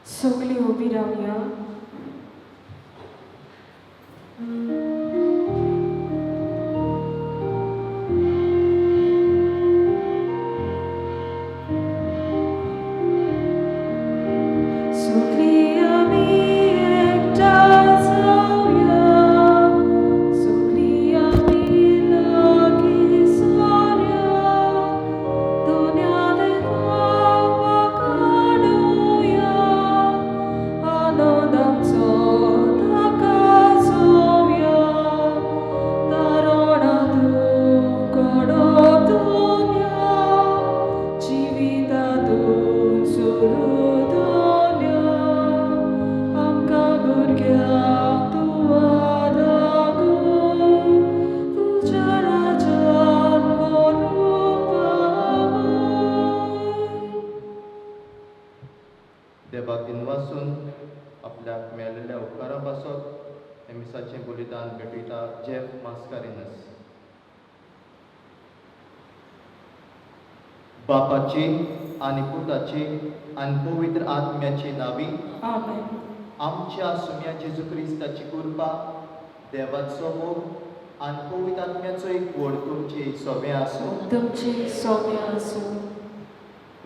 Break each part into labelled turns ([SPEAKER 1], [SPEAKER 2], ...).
[SPEAKER 1] सगळी उभी रावया. सगळी आमी एकठांय जावया. सगळी आमी लागीं सरया. दुनिया देवाक काडुया. आनंदाचो दाखोवया. तारुण्यातून कडक दुनिया. जिवितातून सुरू आमकां भुरग्यांक तूं दाखोव. तुज्या राज्यांत व्हरून पावय.
[SPEAKER 2] देवाक दिनवासून आपल्याक मेळिल्ल्या उपकारा पासत हे मिसाचें बलिदान भेटयता जेफ मास्कारेनस. बापाची आनी पुताची आनी पवित्र आत्म्याची नावी
[SPEAKER 1] आमेन.
[SPEAKER 2] आमच्या सुम्या जेजू क्रिस्ताची कृपा, देवाचो मोग आनी पवित्र आत्म्याचो एक व्हड तुमची सोबे आसूं.
[SPEAKER 1] तुमची सोबे आसूं.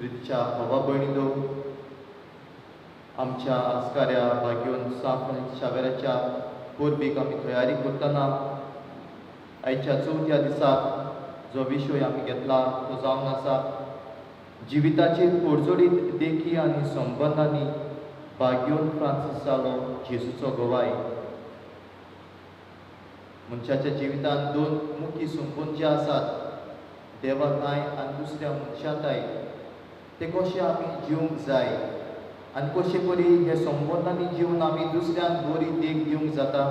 [SPEAKER 2] रितच्या भावा भयणींनो, आमच्या आस्काऱ्या भाग्योन शावेराच्या पोरबीक आमी तयारी करतना आयच्या चवथ्या दिसाक जो विशय आमी घेतला तो जावन आसा जिविताचेर पोरजोडीत देखी आनी संबंदांनी भाग्योन फ्रांसिसालो जेजूचो गोवाय. मनशाच्या जिवितांत दोन मुख्य संबंद जे आसात, देवाकाय आनी दुसऱ्या मनशांताय, ते कशे आमी जिवंक जाय आनी कशे परी हे संबंदांनी जिवन आमी दुसऱ्यांक बरी देख दिवंक जाता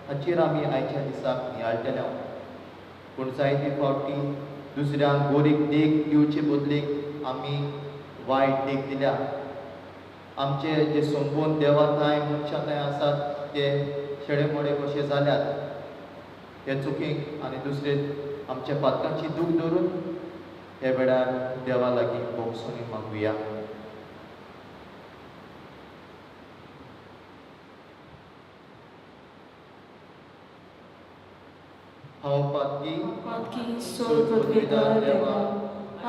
[SPEAKER 2] हाचेर आमी आयच्या दिसाक नियाळटले. पूण जायते फावटी दुसऱ्यांक बरीक देख दिवचे बदलेक आमी वायट देख दिल्या. आमचे जे संबंद देवाकाय मनशांताय आसात ते शेडेमोडे कशे जाल्यात. हे चुकीक आनी दुसरे आमच्या पातकांची दूख धरून हे वेळार देवा लागीं बोगसोनी मागुया. हांव
[SPEAKER 1] पातकी सोल पदवेदार देवा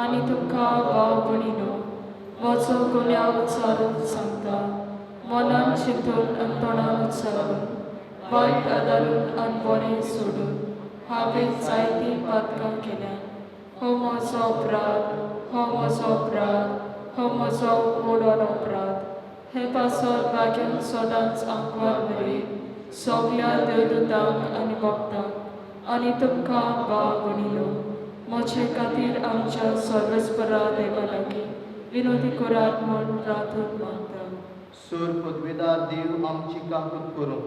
[SPEAKER 1] आनी तुमकां भाव भयणीनो म्हजो गुन्यांव उच्चारून सांगता. मनान चिंतून आनी तोंडान उच्चारून वायट आदारून आनी बरें सोडून हांवें जायतीं पातकां केल्या. हो म्हजो अपराध, हो म्हजो अपराध, हो म्हजो मोडोन अपराध. हे पासत भाग्यान सदांच आंकवार बरी सगल्या देवदूतांक आनी भक्तांक आनी तुमकां भाव भयणीनो म्हजे खातीर आमच्या सर्वेस्परा देवा लागीं विनोदी करात म्हूण प्रार्थना मागता.
[SPEAKER 2] सोर पदवेदार देव आमची काकूट करूं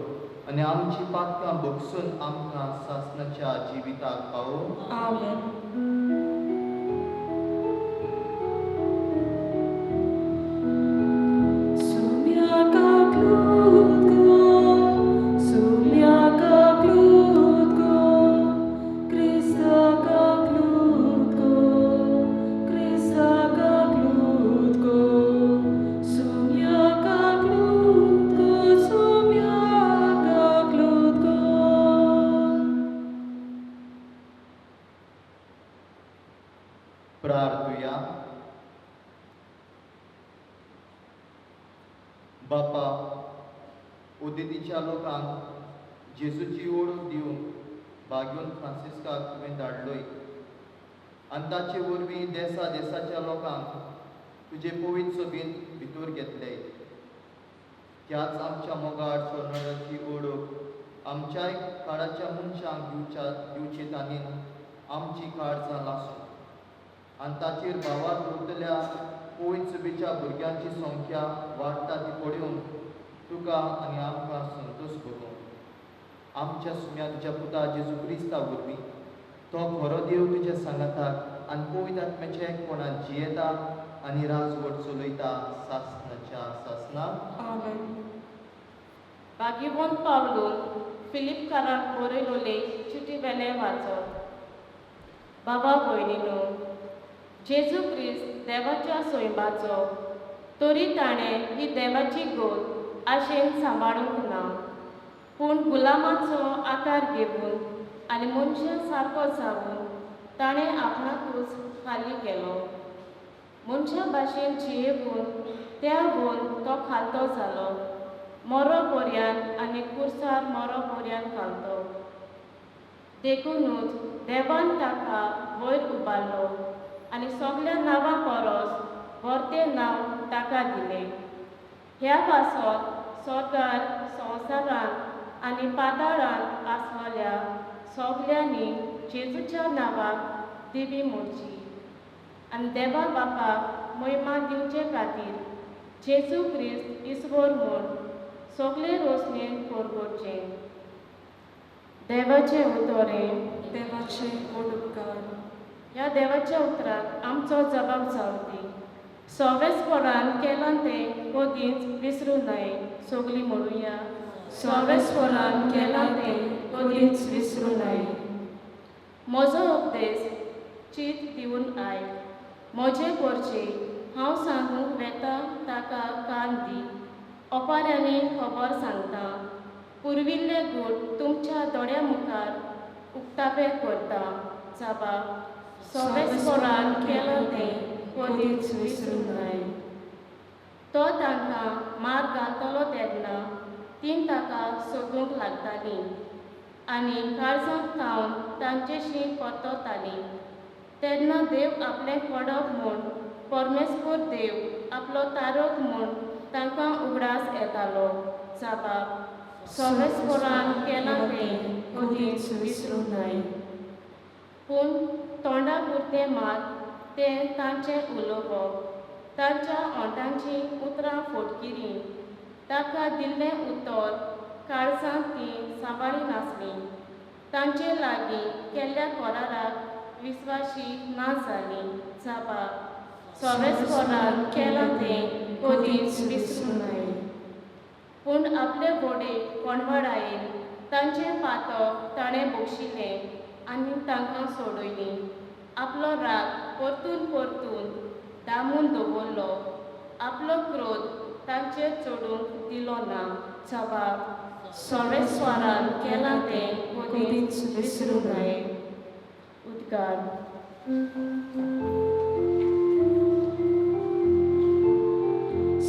[SPEAKER 2] आनी आमची पातकां भोगसून आमकां सासणाच्या जिविताक पावोवं.
[SPEAKER 1] आमेन.
[SPEAKER 2] प्रार्थुया. बापा, उदेतीच्या लोकांक जेजूची ओळख दिवंक भाग्योन फ्रांसिस्काक तुवें धाडलोय आनी ताचे वरवीं देसा देसाच्या लोकांक तुजे पवित्र सोबीत भितर घेतले. त्याच आमच्या मोगाळ सोनाराची ओळख आमच्याय काळाच्या मनशांक दिवचे तांणीन आमची काळजां लासूं आनी ताचेर भावाक उरतल्या पवित्र सभेच्या भुरग्यांची संख्या वाडटा ती पळोवन तुका आनी आमकां संतोश करूं. आमच्या सुम्या तुज्या पुता जेजू क्रिस्ता वरवीं तो खरो देव तुज्या सांगाताक आनी पवित्र आत्म्याच्या एकपणान जियेता आनी राजवट चलयता सासणाच्या सासणाक.
[SPEAKER 1] आमेन.
[SPEAKER 3] भाग्यवंत पावलोन फिलिपकाराक बरयलोले चिटी वेले वाचप. बाबा भयणीनो, जेजू क्रिस्त देवाच्या सोयंबाचो तरी ताणें ही देवाची देवाची गोद आशेन सांबाळूंक ना, पूण गुलामाचो आकार घेवन आनी मनशा सारको जावन ताणें आपणाकूच खाली केलो. मनशा भाशेन जियेवून त्या भोवन तो खालतो जालो, मरो पर्यान आनी कुर्सार मरो पर्यान घालतो. देखूनच देवान ताका वयर उबारलो आनी सगल्या नांवां परस व्हरतें नांव ताका दिलें. ह्या पासत स्वर्गार, संवसारांत आनी पाताळांत आसलेल्या सगल्यांनी जेजूच्या नांवाक दिवी म्हणची आनी देवा बापाक महिमा दिवचे खातीर जेजू क्रिस्त इस्वोर म्हूण सगळे रोसणेन परगोडचें. देवाचें उतोरें.
[SPEAKER 1] देवाचे गोड उपकार.
[SPEAKER 3] ह्या देवाच्या उतराक आमचो जबाब जावं दी. सवेस्परान केलां तें कधीच विसरूं न्हय. सगळीं म्हणुया.
[SPEAKER 1] सवेस्परान केलां तें कधीच विसरूं न्हय.
[SPEAKER 3] म्हजो उपदेश चीत दिवन आयक. म्हजे परचे हांव सांगूंक वेता ताका कान दी. ओपाऱ्यांनी खबर सांगता. पुर्विल्ले गूण तुमच्या दोळ्या मुखार उक्ताबे करता. जबाब. सवेस्परान केलां तें कधीच विसरूं न्हय. तो तांकां मार घालतलो तेन्ना तीं ताका सोदूंक लागतालीं आनी काळजांत थावन तांचेशी परततालीं. तेन्ना देव आपलें कडप म्हूण परमेस्पर देव आपलो तारक म्हूण तांकां उगडास येतालो. जबाब. सवेस्परान केलां तें कधीच विसरूं न्हय. पूण तोंडा पुरतें मात तें तांचें उलोवप, तांच्या ओंठांची उतरां फोटकिरी, ताका दिल्लें उतर काळजांत तीं सांबाळी नासलीं. तांचे लागीं केल्ल्या कराराक विस्वाशी ना जालीं. जबाब. सवेस्परान केलां तें कधीच विसरूं न्हय. पूण आपले गोडे कोणवाडायेन तांचें पातो ताणें बक्षिलें आनी तांकां सोडयलीं. आपलो राग परतून परतून दामून दवरलो. आपलो क्रोध तांचेर चडूंक दिलो ना. जबाब. सवेस्परान केलां तें कधीच विसरूं न्हय. उद्गार.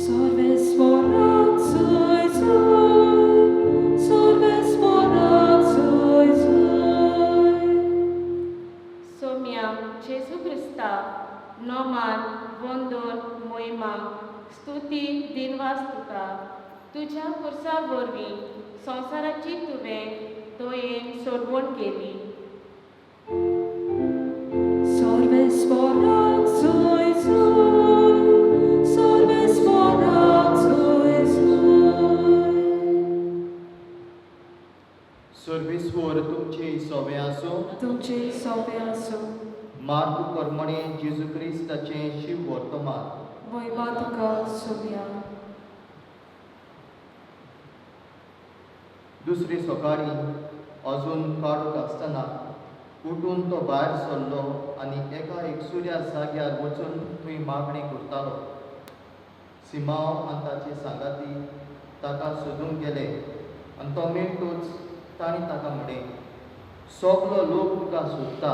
[SPEAKER 1] Sवेस्पराक जय जय, सवेस्पराक जय जय.
[SPEAKER 3] सोम्या जेजू क्रिस्ता नोमान वंदन मोहिमा स्तुती दिनवास तुका. तुज्या कुर्सा वरवीं संवसाराची तुवें दोयेन सोडवण केली.
[SPEAKER 1] Sवेस्पराक जय जय, सवेस्पराक जय जय.
[SPEAKER 2] सर्वेस्वर तुमचे सोवे आसूं.
[SPEAKER 1] तुमचे सोबे आसूं.
[SPEAKER 2] मार्ग कर्मणे जेजू क्रिस्ताचें शिव वर्तमान.
[SPEAKER 1] महिमा तुका सोम्या.
[SPEAKER 2] दुसरे सकाळी अजून काळोख आसतना उठून तो भायर सरलो आनी एका एकसुऱ्या जाग्यार वचून थंय मागणी करतालो. सिमांव आनी ताचे सांगाती ताका सोदूंक गेले आनी तो मेळटूच तांणी ताका म्हणलें, सगलो लोक तुका सोदता.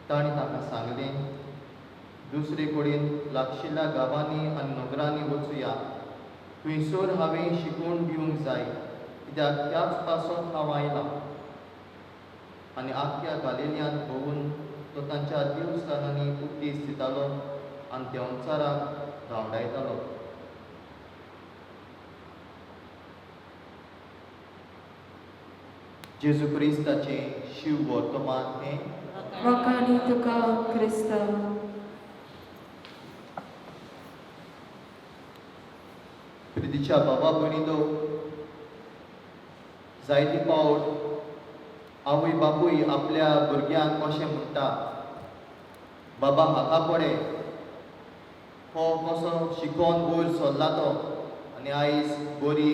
[SPEAKER 2] तांणी ताका सांगलें, दुसरे कडेन लागशिल्ल्या गांवांनी आनी नगरांनी वचुया. थंयसर हांवें शिकवण दिवंक जाय, कित्याक त्याच पासत हांव आयलां. आनी आख्ख्या गालिल्यांत भोंवून तो तांच्या देवस्थानांनी उपदेश दितालो आनी देंवचाराक धांवडायतालो. जेजू क्रिस्ताचें शिव वर्तमान हें.
[SPEAKER 1] वखाणी तुका क्रिस्ता.
[SPEAKER 2] प्रितीच्या बाबा भयणीनो, जायती फावट आवय बापूय आपल्या भुरग्यांक कशें म्हणटा, बाबा हाका पडे, हो कसो शिकोन वयर सरला तो आनी आयज बरी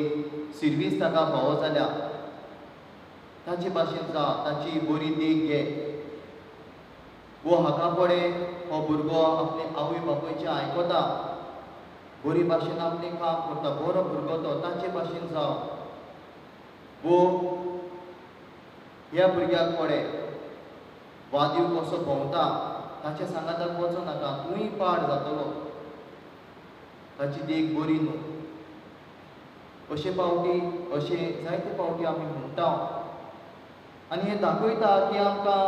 [SPEAKER 2] सिर्वीस ताका फावो जाल्या. ताचे भाशेन जा, ताची बरी देख घे. वो हाका पडे, हो भुरगो आपले आवय बापूयचें आयकता बरी भाशेन आपलें काम करता, बरो भुरगो तो ताचे भाशेन जावं, वो ह्या भुरग्याक पडे वादीव कसो भोंवता ताच्या सांगाताक वचो नाका, तूंय पाड जातलो, ताची देख बरी न्हू. अशे जायते फावटी आमी म्हणटा आनी हें दाखयता की आमकां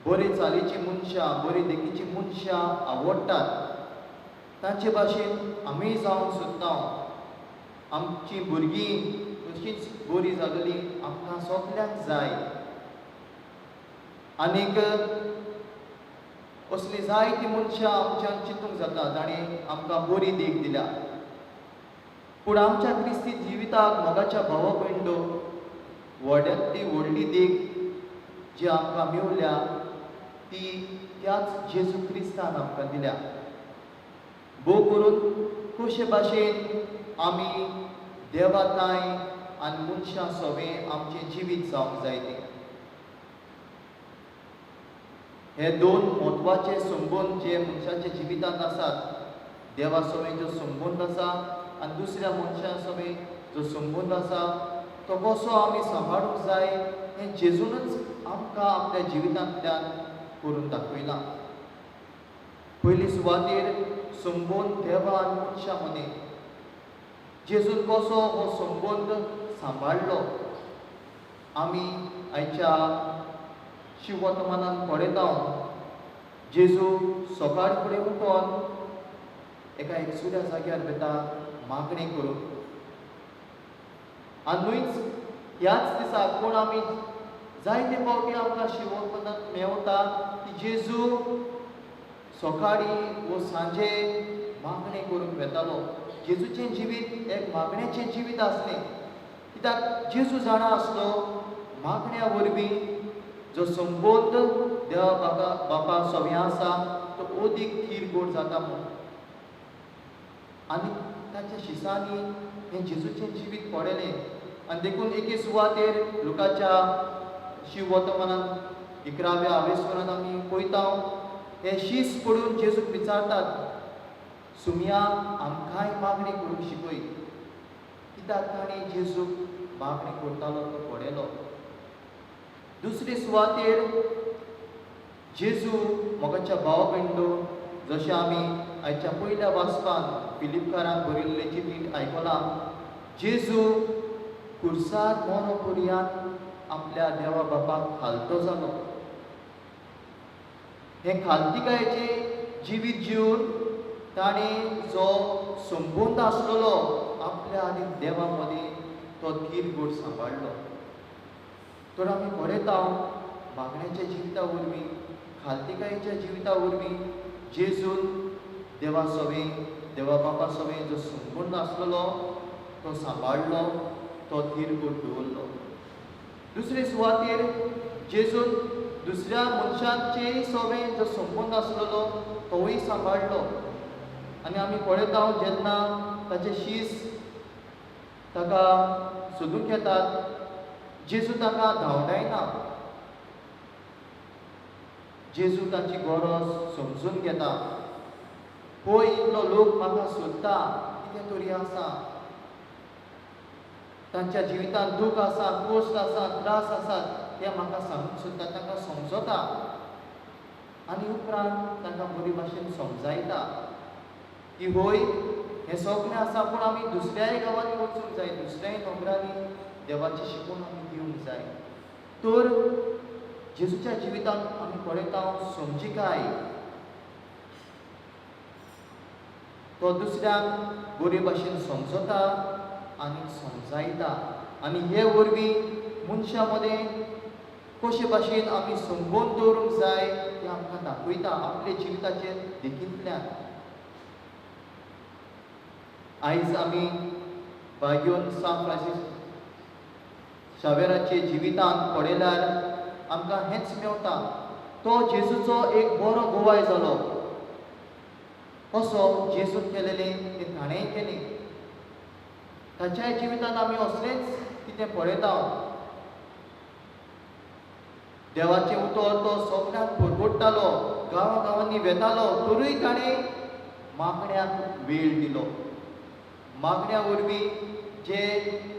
[SPEAKER 2] बरे चालीची मनशां, बरी देखीची मनशां आवडटात. तांचे भाशेन आमी जावंक सोदता. आमची भुरगीं तशींच बरी जागली आमकां सगल्यांक जाय. आनीक असलीं जायतीं मनशां आमच्यान चिंतूंक जाता जाणीं आमकां बरी देख दिल्या. पूण आमच्या क्रिस्ती जिविताक मोगाच्या भावा भयणो व्हडल्यांतली व्हडली देख जी आमकां मेवल्या ती त्याच जेजू क्रिस्तान आमकां दिल्या. भोव करून कशे भाशेन आमी देवाताय आनी मनशां सवें आमचें जिवीत जावंक जाय तें. हे दोन म्हत्वाचे संबंद जे मनशाच्या जिवितांत आसात, देवा सवें जो संबंद आसा आनी दुसऱ्या मनशां सवें जो संबंद आसा, तो कसो आमी सांबाळूंक जाय हें जेजूनच आमकां आपल्या जिवितांतल्यान करून दाखयलां. पयली सुवातेर संबंद देवा आनी मनशां मदीं जेजून कसो हो संबंद सांबाळ्ळो आमी आयच्या शिवर्तमानांत पळयता. जेजू सकाळी फुडें उठोन एका एकसुऱ्या जाग्यार वता मागणी करून. आनीच ह्याच दिसाक कोण आमी जायते फावटी आमकां शिवर्तमानांत मेवता की जेजू सकाळी वो सांजे मागणी करूंक वेतालो. जेजूचें जिवीत एक मागणेचें जिवीत आसलें, कित्याक जेजू जाणा आसलो मागण्या वरवीं जो संबंद देवा बापा सवें आसा तो अदीक थीर जाता म्हूण. आनी ताच्या शिसांनी हें जेजूचें जिवीत पडलें. आनी देखून एके सुवातेर लुकाच्या शिवर्तमानांत 11व्या आवेसवरांत आमी पळयता हे शीस पडून जेजूक विचारतात, सुमया आमकांय मागणी करूंक शिकय. कित्याक ताणें जेजूक मागणी करतालो तो पडलेलो. दुसरे सुवातेर जेजू मोगाच्या भावा भयणो जशें आमी आयच्या पयल्या वाचपान फिलिपकारांक बरयल्लें चिठींत आयकलां, जेजू खुर्सार मोरो पर्यान आपल्या देवा बापाक खालतो जालो. हें खालतिकायेचें जिवीत जिवन ताणें जो संबंद आसलेलो आपल्या आनी देवा मदीं तो थीर गोड सांबाळ्ळो. तर आमी पळयता मागण्याच्या जिविता वरवीं, खालतिकायेच्या जिविता वरवीं जेजून देवा सवें, देवा बापा सवें जो संबंद आसलेलो तो सांबाळ्ळो, तो थीर गोड दवरलो. दुसरे सुवातेर जेजून दुसऱ्या मनशांचेय सवें जो संबंद आसलेलो तोय सांबाळ्ळो. आनी आमी पळयता जेन्ना ताचे शीस ताका सोदूंक येतात, जेजू ताका धांवडायना. जेजू ताची गरज समजून घेता. पळय इतलो लोक म्हाका सोदता, कितें तरी आसा, तांच्या जिवितांत दूख आसा, कश्ट आसा, त्रास आसात, ते म्हाका सांगूंक सोदता, तांकां समजता. आनी उपरांत तांकां बरे भाशेन समजायता की होय हें सगळें आसा पूण आमी दुसऱ्याय गांवांनी वचूंक जाय, दुसऱ्याय नोकरांनी देवाचें शिकून आमी दिवंक जाय. तर जेजूच्या जिवितांत आमी पळयता समजिकाय. तो दुसऱ्यांक बरे भाशेन समजता आनी समजायता. आनी हे वरवीं मनशां मदें कशे भाशेन आमी संबंद दवरूंक जाय तें आमकां दाखयता आपले जिविताचे देखींतल्यान. आयज आमी बागेवन सान फ्रांसीस शावेराचे जिवितांत पळयल्यार आमकां हेंच मेवता. तो जेजूचो एक बरो गोवाय जालो. कसो जेजून केलेलें तें ताणेंय केलें. ताच्या जिवितांत आमी असलेंच कितें पळयता. देवाचे उतर तो सगळ्यांक परगडटालो, गांवांनी वेतालो, तरूय ताणें मागण्याक वेळ दिलो. मागण्या वरवीं जे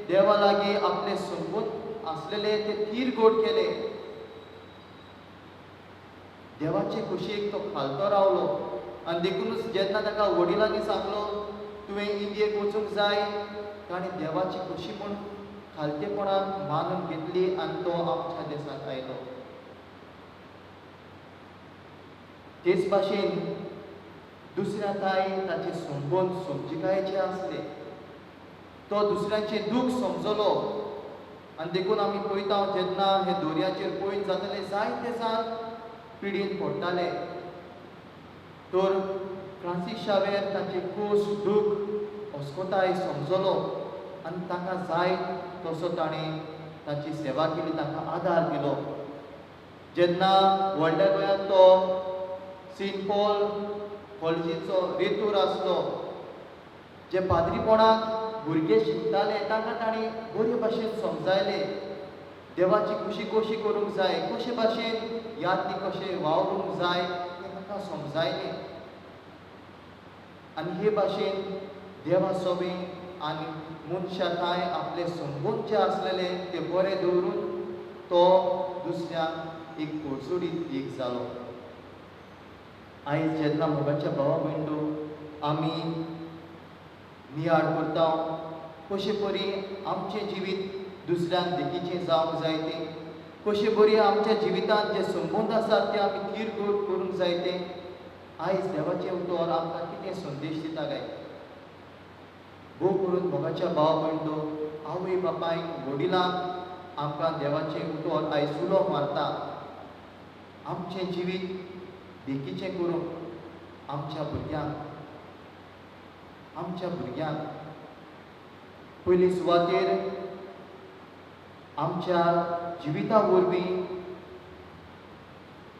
[SPEAKER 2] देवा लागीं आपले संबंद आसलेले ते तीर गोड केले. देवाचे कुशीक तो खालतो रावलो आनी देखूनच जेन्ना ताका वडिलांनी सांगलो तुवें इंडियेक वचूंक जाय, ताणें देवाची खुशी म्हूण खालतेपणान मानून घेतली आनी तो आमच्या देशांत आयलो. तेच भाशेन दुसऱ्या ताई ताचे संबंद समजिकायेचे आसले. तो दुसऱ्यांचें दूख समजलो आनी देखून आमी पळयता जेन्ना हे दोर्याचेर पयस जाताले जायते जाण पिडीन पडटाले. तर फ्रांसीस शावेर ताचे खूश दूख अस्कोताय समजलो आनी ताका जाय तसो ताणें ताची सेवा केली, ताका आदार दिलो. जेन्ना व्हडल्या गोंयांत तो सेंट पॉल कॉलेजीचो रेतूर आसलो, जे पाद्रीपणाक भुरगे शिकताले तांकां ताणें बरे भाशेन समजायले देवाची खुशी कशी करूंक जाय, कशे भाशेन यादनी कशें वावरूंक जाय तें तांकां समजायलें. आनी हे भाशेन देवा सोबें आनी मनशां कांय आपले संबंद जे आसलेले ते बरे दवरून तो दुसऱ्यांक एक कोळसोडीत एक जालो. आयज जेन्ना मोगाच्या भावा भयणो आमी नियाळ करता, कशे परी आमचें जिवीत दुसऱ्यांक देखीचें जावंक जाय तें, कशे बरी आमच्या जिवितांत जे संबंद आसात ते आमी तीर गोड करूंक जाय तें, आयज देवाचें उतर आमकां कितें संदेश दिता काय. भोव करून मोगाच्या भाव भयणो आवय बापायक वडिलांक आमकां देवाचें उतर आयज उलो मारता. आमचें जिवीत देखीचें करूंक आमच्या भुरग्यांक पयली सुवातेर आमच्या जिविता वरवीं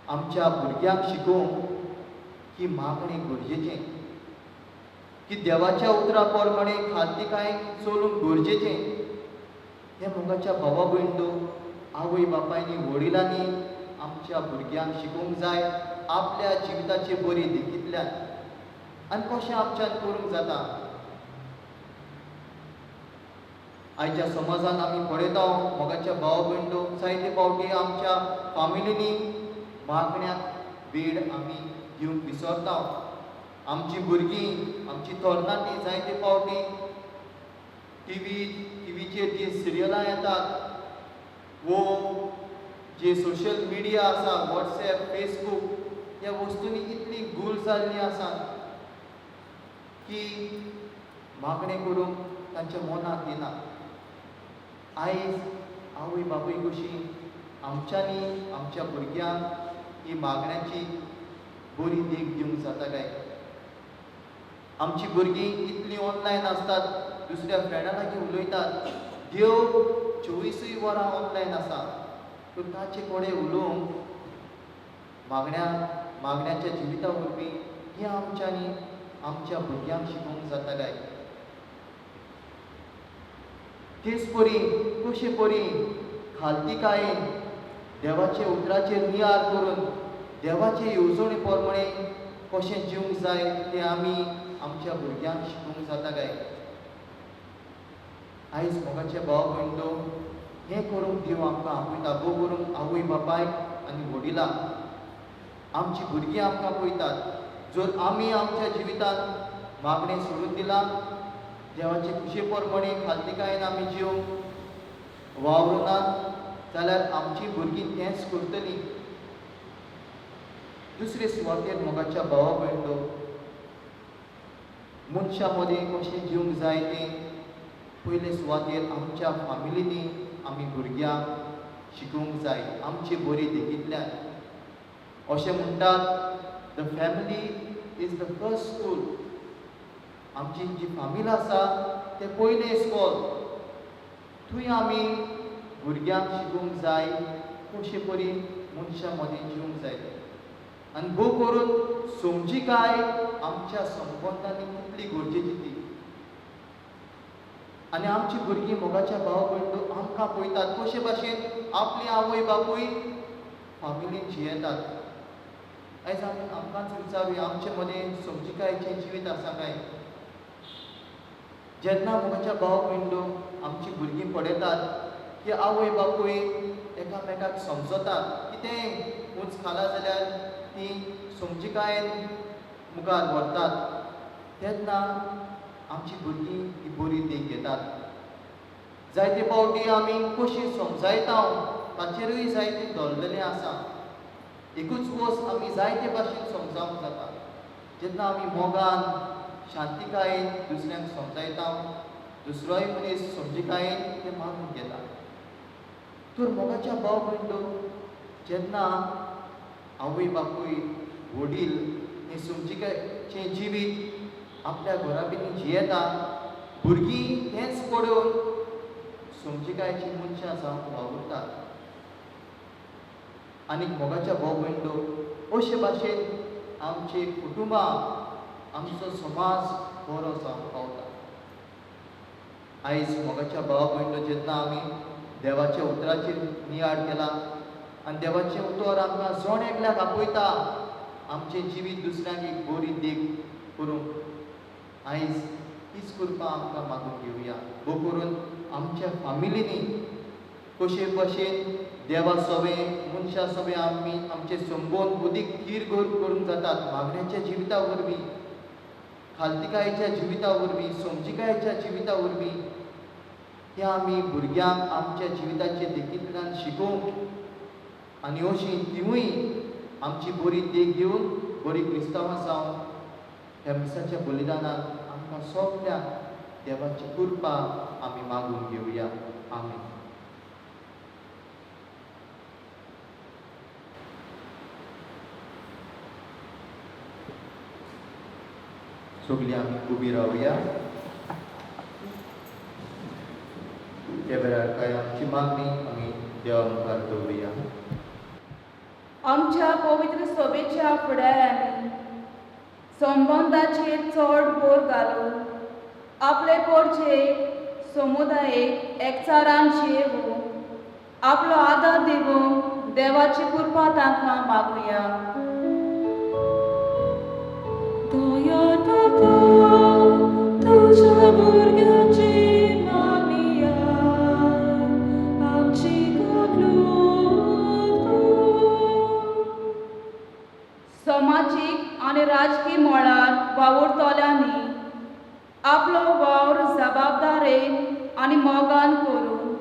[SPEAKER 2] आमच्या भुरग्यांक शिकोवंक की मागणें गरजेचें, की देवाच्या उतरा प्रमाणे खालतिकाय चलूंक गरजेचें. हें मोगाच्या भावा भयणो आवय बापायनी वडिलांनी आमच्या भुरग्यांक शिकोवंक जाय आपल्या जिविताचे बरी देखींतल्यान. आनी कशें आमच्यान करूंक जाता. आयच्या समाजान आमी पळयता मोगाच्या भाव भयणो जायते फावटी आमच्या फामिलींनी मागण्याक वेळ आमी दिवंक विसरता. आमची भुरगीं आमची तरणाटी जायते फावटी टीव्हीचेर जी सिरियलां येतात वो जे सोशल मिडिया आसा वॉट्सॅप फेसबूक ह्या वस्तूंनी इतली गूल जाल्लीं आसात की मागणें करूंक तांच्या मनांत येना. आयज आवय बापूय कशी आमच्यांनी आमच्या भुरग्यांक ही मागण्याची बरी देख दिवंक जाता काय. आमची भुरगीं इतलीं ऑनलायन आसतात, दुसऱ्या फ्रेंडा लागीं उलयतात, देव 24 वरां ऑनलायन आसा. पूण ताचे कोडे उलोवंक मागण्याच्या जिविता वरवीं हें आमच्यांनी आमच्या भुरग्यांक शिकोवंक जाता काय. तेच परी कशे परी खालतिकायेन देवाचे उतराचेर नियाळ करून देवाचे येवजणे प्रमाणे कशें जिवंक जाय तें आमी आमच्या भुरग्यांक शिकोवंक जाता काय. आयज मोगाचे भाव भयणो हें करूंक देव आमकां आपयता. भोव करून आवय बापायक आनी वडिलांक आमची भुरगीं आमकां पळयतात. जर आमी आमच्या जिवितांत मागणें सोडून दिलां, देवाचे खुशे प्रमाणे खालतिकायेन आमी जिवंक वावरनात जाल्यार आमची भुरगीं तेंच करतलीं. दुसरे सुवातेर मोगाच्या भावा भयणो मनशां मदें कशें जिवंक जाय तें पयले सुवातेर आमच्या फामिलींनी आमी भुरग्यांक शिकोवंक जाय आमचे बरे देखींतल्यान. अशें म्हणटात the family is the first school. आमची जी फामील आसा तें पयलें इस्कॉल. थंय आमी भुरग्यांक शिकोवंक जाय कशे परी मनशां मदें जिवंक जाय. आनी भोव करून समजिकाय आमच्या संबंदांनी कितली गरजेची ती. आनी आमची भुरगीं मोगाच्या भाव भयणो आमकां पळयतात कशे भाशेन आपली आवय बापूय फामिलीन जियेतात। आयज आमी आमकांच विचारुया आमचे मदें समजिकायेचें जिवीत आसा काय? जेन्ना मोगाच्या भाव भयणो आमची भुरगीं पडयतात की आवय बापूय एकामेकाक समजतात, कितें उंच खाला जाल्यार ती समजिकायेन मुखार व्हरतात, तेन्ना आमची भुरगीं ही बरी देख घेतात। जायते फावटी आमी कशी समजायता ताचेरूय जायते दवरलेलें आसा। एकूच गोश्ट आमी जायते भाशेन समजावंक जाता। जेन्ना आमी मोगान शांतीकायेन दुसऱ्यांक समजायता, दुसरोय मनीस समजिकायेन तें मानून घेता। तर मोगाच्या भाव भयणो जेन्ना आवय बापूय वडील हें समजिकायेचें जिवीत आपल्या घरा भितर जियेता, भुरगीं तेंच पळोवन समजिकायेचीं मनशां जावंक वावुरतात। आनीक मोगाच्या भाव भयणो अशे भाशेन आमचे कुटुंबां, आमचो समाज बरो जावंक पावता। आयज मोगाच्या भाव भयणो जेन्ना आमी देवाच्या उतराचेर नियाळ केला आनी देवाचें उतर आमकां जण एकल्याक आपयता आमचें जिवीत दुसऱ्यांक एक बरी देख करूंक, आयज तीच कृपा आमकां मागून घेवया। भोव करून आमच्या फामिलींनी कशे भाशेन देवा सवें मनशा सवें आमी आमचे संबंद उदीक थीर करूंक जातात, मागण्याच्या जिविता वरवीं, खालतिकायेच्या जिविता वरवीं, समजिकायेच्या जिविता वरवीं, तें आमी भुरग्यांक आमच्या जिविताचे देखींतल्यान शिकोवंक आनी अशीं तिवूय आमची बरी देख घेवन बरी क्रिस्तांवां जावन ह्या मिसाच्या बलिदानान आमकां सोगल्यांक देवाची कृपा आमी मागून घेवया। आमीन। सगळीं आमी उबी रावया। त्या वेळार काय आमची मागणी आमी देवा मुखार दवरुया।
[SPEAKER 4] आमच्या पवित्र सभेच्या फुडाऱ्यांनी संबंदाचेर चड भर घालून आपले पोरचे समुदायेक एकचारान जियेवूं आपलो आदार दिवूंक देवाची कृपा तांकां मागुया।
[SPEAKER 1] दोयार बाबा तुझ्या भुरग्याची मागणी आमची
[SPEAKER 4] समाजीक आनी राजकीय मळार वावुरतल्यांनी आपलो वावर जबाबदारेन आनी मोगान करून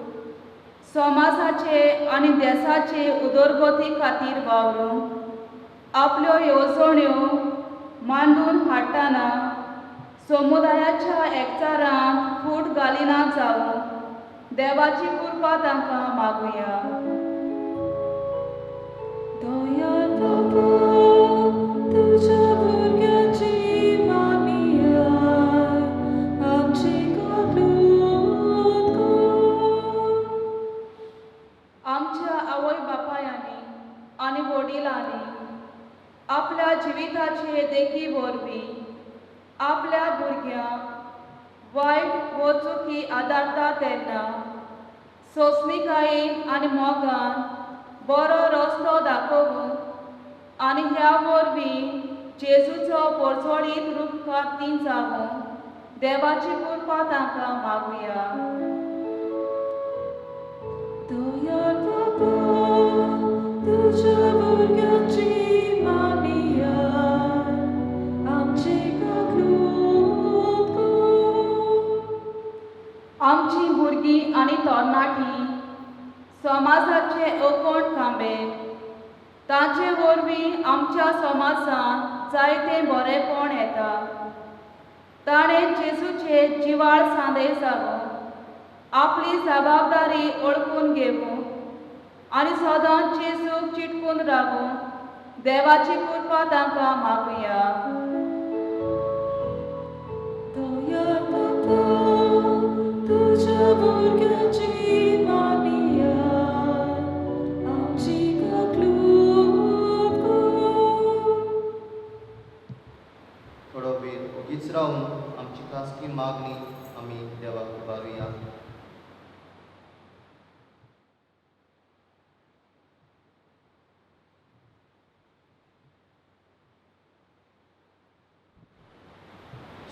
[SPEAKER 4] समाजाचे आनी देशाचे उदरगती खातीर वावरूंक आपल्यो येवजण्यो मांडून हाडटाना समुदायाच्या एकचारांत फूट घालिना जावंक देवाची कृपा तांकां मागुया।
[SPEAKER 1] दोयार बाबा तुझ्या भुरग्याची मागणी आमची
[SPEAKER 4] आमच्या आवय बापायांनी आनी वडिलांनी आपल्या जिविताचे देखी वरवीं आपल्या भुरग्यांक वायट व चुकी आदारता तेन्ना सोंसणीकायेन आनी मोगान बरो रस्तो दाखोवंक आनी ह्या वरवीं जेजूचो परजोळीत रूपकारती जावंक देवाची कृपा तांकां मागुया।
[SPEAKER 1] दोयार बाबा तुझ्या भुरग्याची मागणी आमची
[SPEAKER 4] आमची भुरगीं आनी तरणाटीं समाजाचे अकोण खांबे, तांचे वरवीं आमच्या समाजांत जायतें बरेंपण येता। ताणें जेजूचे जिवाळ सांदे जावन आपली जबाबदारी ओळखून घेवंक आनी सदांच जेजूक चिटकून रावूंक देवाची कृपा तांकां मागुया।
[SPEAKER 1] दोयार बाबा तुझ्या भुरग्याची मागणी आमची
[SPEAKER 2] थोडो वेळ ओगीच रावन आमची खासगी मागणी आमी देवाक उबारुया।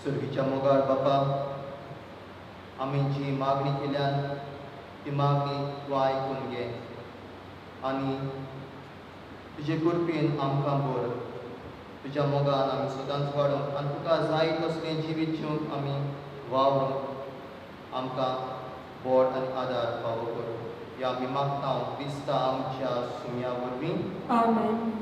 [SPEAKER 2] सुरगीच्या मोगाळ बापा, आमी जी मागणी केल्यान ती मागणी तूं आयकून घे आनी तुजे कृपेन आमकां भर. तुज्या मोगान आमी सदांच वाडूंक आनी तुका जाय तसलें जिवीत जिवंक आमी वावरूंक आमकां बोड आनी आदार फावो करूं. ह्या आमी मागता क्रिस्ता आमच्या सुम्या वरवीं.
[SPEAKER 1] आमेन.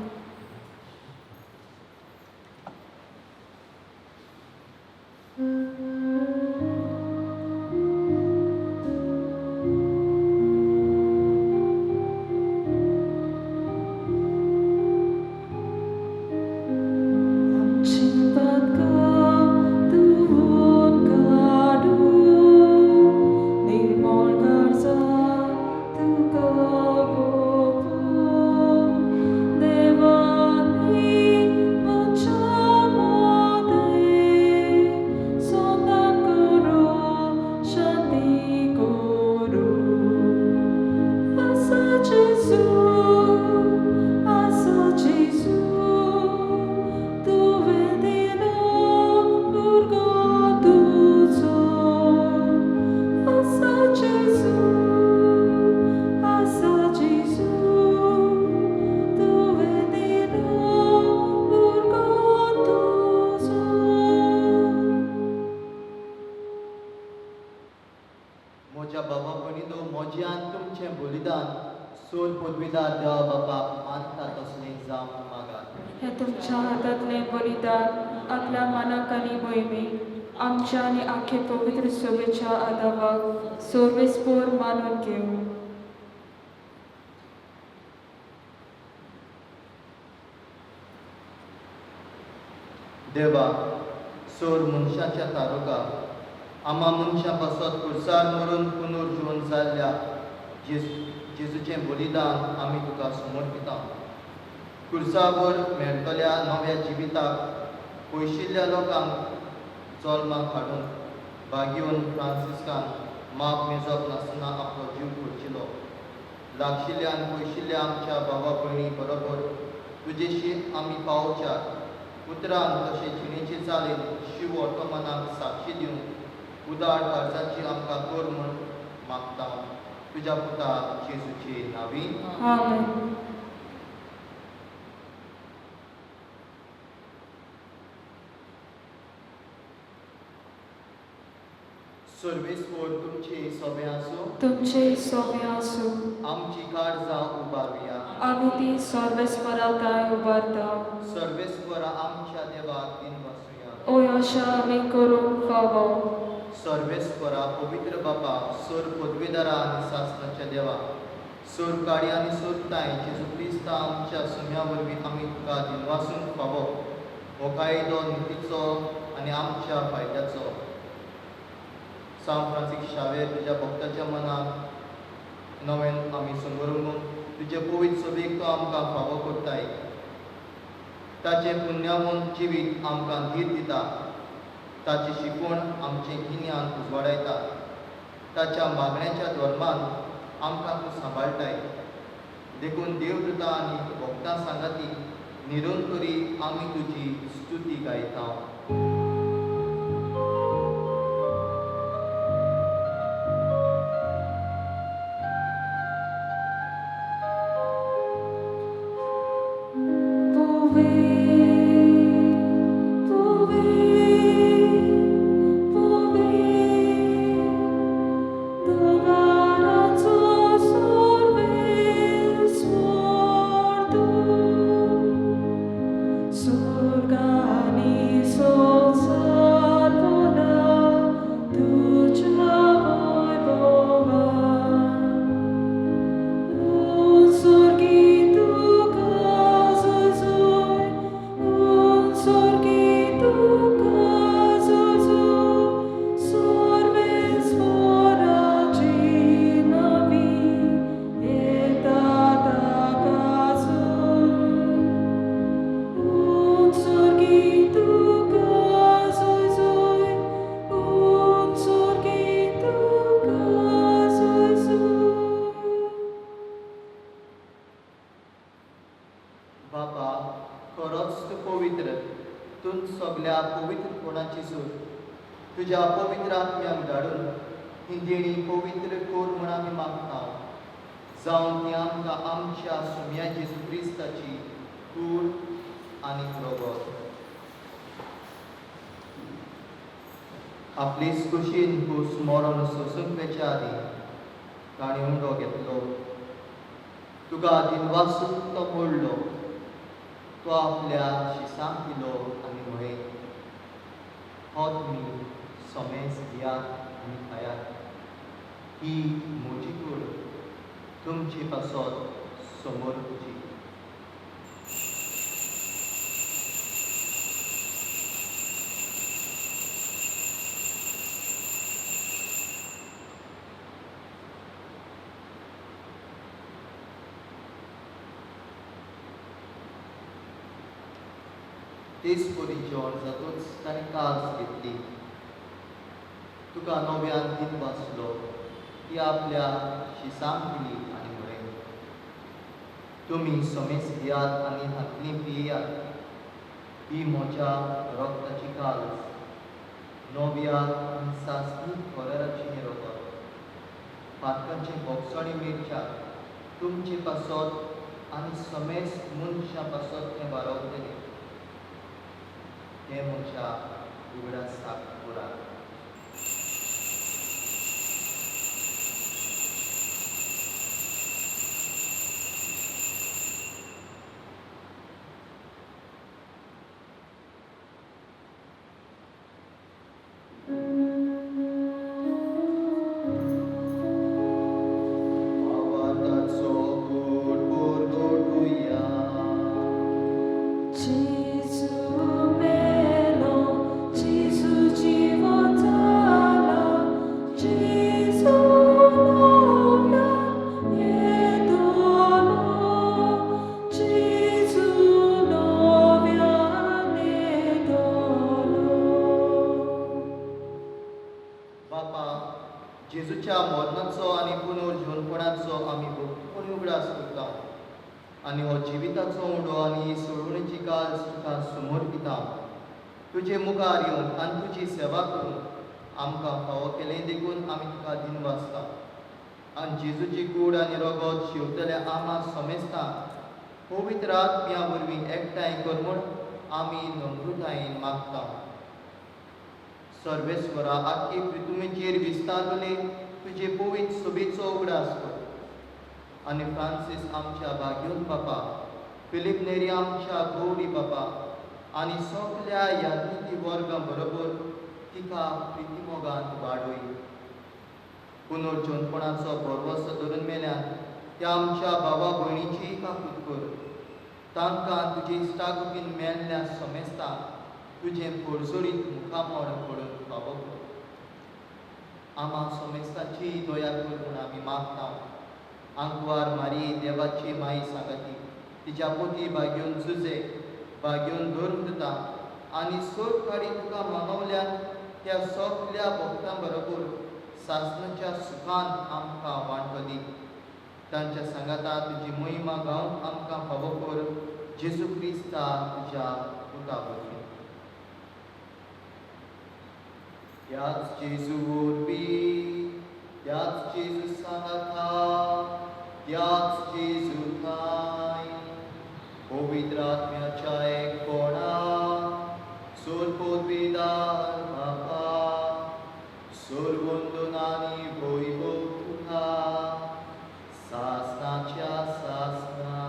[SPEAKER 2] म्हज्या बाबा भयणीनो, म्हज्यान तुमचें बलिदान सोल पदवीदार देवा बापाक मानता तसलें जावंक मागात.
[SPEAKER 1] हे तुमच्या हातातले बलिदान आपल्या मनाक आनी मोहिमेक आमच्या आनी आखे पवित्र सभेच्या आदाराक सोर्वेस्पोर मानून घेऊ.
[SPEAKER 2] देवा, सोर मनशाच्या तारुका आम्हा मनशां पासत कुर्सार मरून पुनर्जीवन जाल्ल्या जेजूचें बलिदान आमी तुका समर्पिता. कुर्सावर मेळटल्या नव्या जिविताक पयशिल्ल्या लोकांक जल्माक हाडून बागीवन फ्रांसिस्कान माप मेजप नासतना आपलो जीव करचिलो. लागशिल्ल्या आनी पयशिल्ल्या आमच्या भावा भयणी बरोबर तुजेशी आमी पावच्या उतरान तशें जिणेचे चालीन शिव ओटोमनाक साक्षी दिवंक उदार काळजाची आमकां कर म्हूण मागता. तुज्या पुता जेजूचे नांवी.
[SPEAKER 1] आमेन.
[SPEAKER 2] सर्वेस्पोर तुमचे सोबे आसूं.
[SPEAKER 1] तुमचे सोबे आसूं.
[SPEAKER 2] आमची काळजां उबारुया.
[SPEAKER 1] आमी ती सर्वेस्पराताय उबारता.
[SPEAKER 2] सर्वेस्परा आमच्या देवाक दिन वासुया.
[SPEAKER 1] ओय आशा आमी करूंक फावो.
[SPEAKER 2] सर्वेस्परा पवित्र बापा, सोर पदवीदारा आनी सासणाच्या देवा, सोर काडी आनी सोरताय जेजू क्रिस्ता आमच्या सुम्या वरवीं आमी तुका दिनवासूंक फावो. हो कायदो नितीचो आनी आमच्या फायद्याचो. सांत फ्रांसीस शावेर तुज्या भक्ताच्या मनाक नवें आमी समोरून तुजे पवित्र सभेक तो आमकां फावो करताय. ताचें पुण्यवंत जिवीत आमकां धीर दिता. ताची शिकवण आमचें गिन्यान उजवाडायता. ताच्या मागण्याच्या धर्मान आमकां तूं सांबाळटाय. देखून देवदूतां आनी भक्तां सांगाती निरंतरी आमी तुजी स्तुती गायता.
[SPEAKER 1] Surgani so
[SPEAKER 2] पवित्र कोणाची सूट तुझ्या पवित्र आत्म्याक धाडून ही देणी पवित्र कोर म्हूण आमी मागता जावन ती आमकां आमच्या सुम्या जेजू क्रिस्ताची कूड आनी रगत आपलीच कुशीन घुस मरण सोसूंक पेच्या आदी ताणी उंडो घेतलो तुका दिनवासून तो मोडलो तो आपल्या शिसांक दिलो आनी म्हळे हो तुमी सोमेज घेयात आनी खायात ही म्हजी कूड तुमची पासत समोर तुजी तेच पोरी जेवण जातूच ताणें कास घेतली तुका नव्यान दिन वाचलो ती आपल्या शिसांक दिली आनी म्हळें तुमी समेस घेयात आनी हातली पियेयात ही म्हज्या रगताची कास नव्या आनी सासणी खोराची हें रगत पातकांचे बोगसणी मेरच्या तुमचे पासत आनी समेस मनशा पासत हें वारवतलें हे म्हज्या उगडासाक पुरा जेजूच्या मरणाचो आनी पुनर्जीवनपणाचो आमी भक्तीपणी उगडास करता आनी हो जिविताचो उंडो आनी सोडवणेची काल तुका समर्पिता तुजे मुखार येवंक आनी तुजी सेवा करूंक आमकां फावो केलें देखून आमी तुका दिन वाचता आनी जेजूची कूड आनी रगत शिवतल्या आमा समेस्ता पवित्र आत्म्या वरवीं एकठांय कर म्हूण आमी नम्रतायेन मागता सर्वेस्वरा आख्खी पृथ्वीचेर विस्तारले तुजे पवित्र सोबेचो उगडास कर आनी फ्रांसीस आमच्या भाग्योन बापा फिलीप नेरी आमच्या गौरी बापा आनी सगल्या याज्ञिकी वर्गां बरोबर तिका प्रितीमोगान वाडोय पुनर्जीवनपणाचो भरवसो धरून मेल्यान त्या आमच्या भावा भयणीची काकूट कर तांकां तुजे इश्टागतीन मेल्ल्या समेस्ता तुजें परजोरीत मुखामोड पडून फावो कर आमा समेस्ताची दया कर म्हूण आमी मागता आंकवार मारी देवाची माई सांगाती तिच्या पोती भाग्योन झुजे भाग्योन धर्म दिता आनी सोड काडी तुका मानवल्यान त्या सगल्या भक्तां बरोबर सासणाच्या सुखान आमकां वांटो दी तांच्या सांगाता तुजी महिमा गावंक आमकां फावो कर जेजू क्रिस्ता तुज्या पुता वरवीं त्याच जेजू वरवीं त्याच जेजू सांगाता त्याच जेजू थाय पवित्र आत्म्याच्या एकपणा सोरपोतवेदार बापा सोरवंदनानी वैभव तुका सासणाच्या सासणा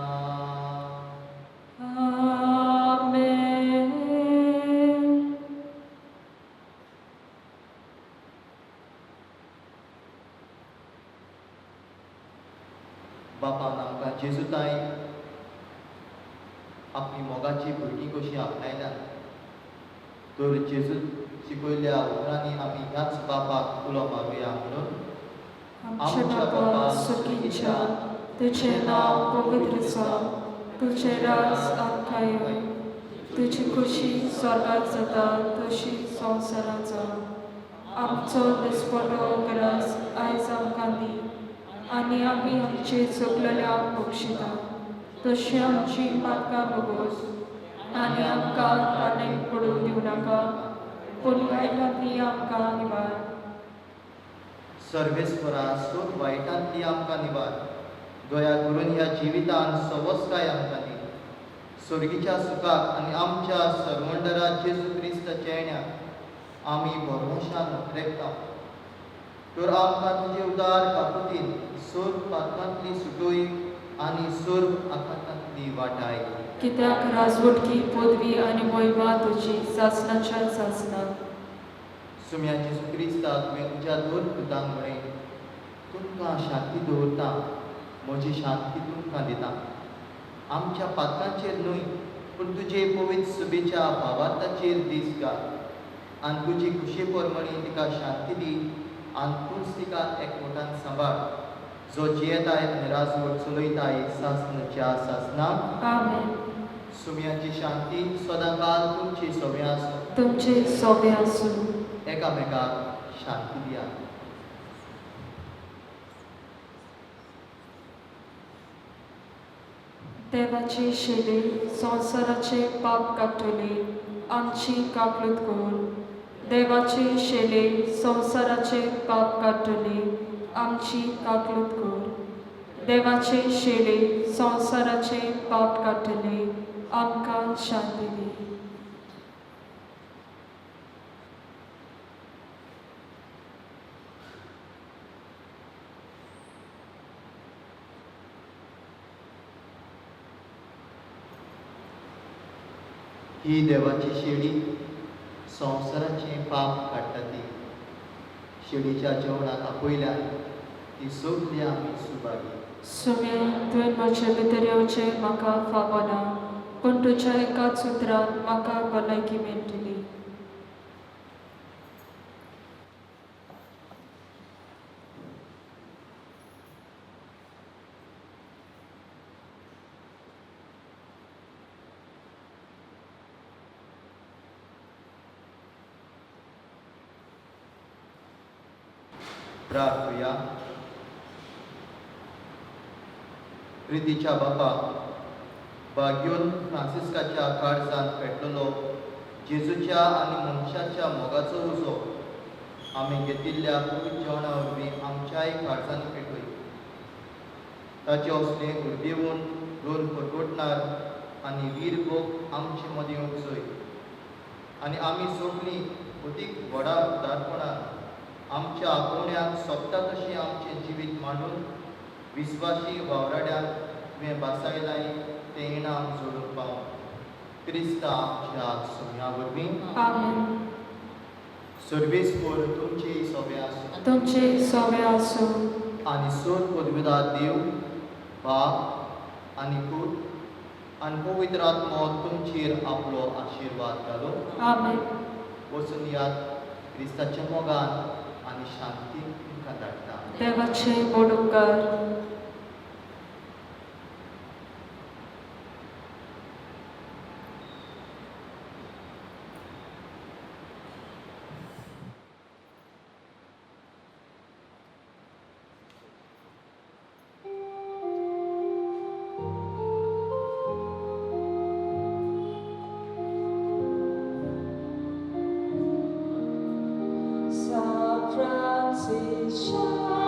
[SPEAKER 2] बापान आमकां जेजूताय आपली मोगाची भुरगीं कशी आपणायल्यान तर जेजू शिकयल्या उतरांनी आमी ह्याच बापाक उलो मारूया म्हणून
[SPEAKER 1] आमच्या बापा सुखीच्या तुझें नांव पवित्र जावं तुझें राज आमकां येवं तुजी खुशी स्वर्गात जाता तशी संवसारांत जावं आमचो दिसपडो गरज आयज आमकां दी आनी आमी आमचे चुकलेल्यांक बक्षिता तशी आमची पातकां बगोस आनी आमकां वाटेक पडूं दिवं नाका पूण वायटांतली आमकां निवार.
[SPEAKER 2] सर्वेस्परा सोद वायटांतली आमकां निवार. दया करून ह्या जिवितान सवस्काय आमकां दी. स्वर्गीच्या सुखाक आनी आमच्या सर्वंडरा जेजू क्रिस्ताच्या येण्याक आमी भरवशान रेखता. तर आमकां तुजे उदार काकुतीन सोर्ग पातकांतली सुटोय आनी सोर्ग आकांतांतली वाटाय.
[SPEAKER 1] कित्याक राजवटकी पदवी आनी मोहिमा तुजी सासणाच्या सासना.
[SPEAKER 2] सुम्या जेजू क्रिस्ता तुवें तुज्या दोन पुतांक म्हणें तुमकां शांती दवरता, म्हजी शांती तुमकां दिता. आमच्या पातकांचेर न्हय पूण तुजे पवित्र सुबेच्या भावार्थाचेर दीस घाल आनी तुजी खुशी परमणी तिका शांती दी आनी तूंच तिका एकवटान सांबाळ, जो जियेताय आनी राजवट चलयताय सासणाच्या सासना.
[SPEAKER 1] आमेन.
[SPEAKER 2] सुम्याची शांती सदांकाल तुमची सवय आसूं.
[SPEAKER 1] तुमचे सोबे आसूं.
[SPEAKER 2] एकामेकाक शांती दिया.
[SPEAKER 1] देवाचे शेले संवसाराचे पाप काडटले आमची काकलूत कर. देवाचे शेले संवसाराचे पाप काडटले आमची काकलूत कर. देवाचे शेले संवसाराचे पाप काडटले आमकां शांती दी.
[SPEAKER 2] ही देवाची शेळी संवसाराचे पाप काडटा ती. शेळीच्या जेवणाक आपयल्यान ती सगळी आमी सुभागी.
[SPEAKER 1] सुम्या तुवें म्हजे भितर येवचें म्हाका फावो ना पूण तुज्या एकाच उतरान म्हाका भलायकी मेळटली.
[SPEAKER 2] प्रार्थया. प्रितीच्या बापा, बाग्योन फ्रांसिस्काच्या काळजांत पेटलेलो जेजूच्या आनी मनशाच्या मोगाचो उजो आमी घेतिल्ल्या पवित्र जेवणा वरवीं आमच्याय काळजांत पेटय. ताचे असले उर्बेवून रोन परगटणार आनी वीर भोग आमचे मदीं उपजय आनी आमी सगळीं अदीक व्हडा उदारपणान आमच्या आपोवण्याक सोबता तशें आमचें जिवीत मांडून विस्वासी वावराड्यांक तुवें बासायलाय तें इनाम जोडून पावूं. क्रिस्ता आमच्या सुम्या वरवीं.
[SPEAKER 1] आमेन.
[SPEAKER 2] सर्वेस्पर तुमचे सोबे आसूं.
[SPEAKER 1] तुमचे सोबे आसूं.
[SPEAKER 2] आनी सोद पदवीदार देव बाप आनी पूत आनी पवित्र आत्मो तुमचेर आपलो आशिर्वाद घालो.
[SPEAKER 1] आमेन.
[SPEAKER 2] वचून यात क्रिस्ताच्या मोगान आनी शांती तुमकां धाडटा.
[SPEAKER 1] देवाचे बोड उपकार. San Francisco.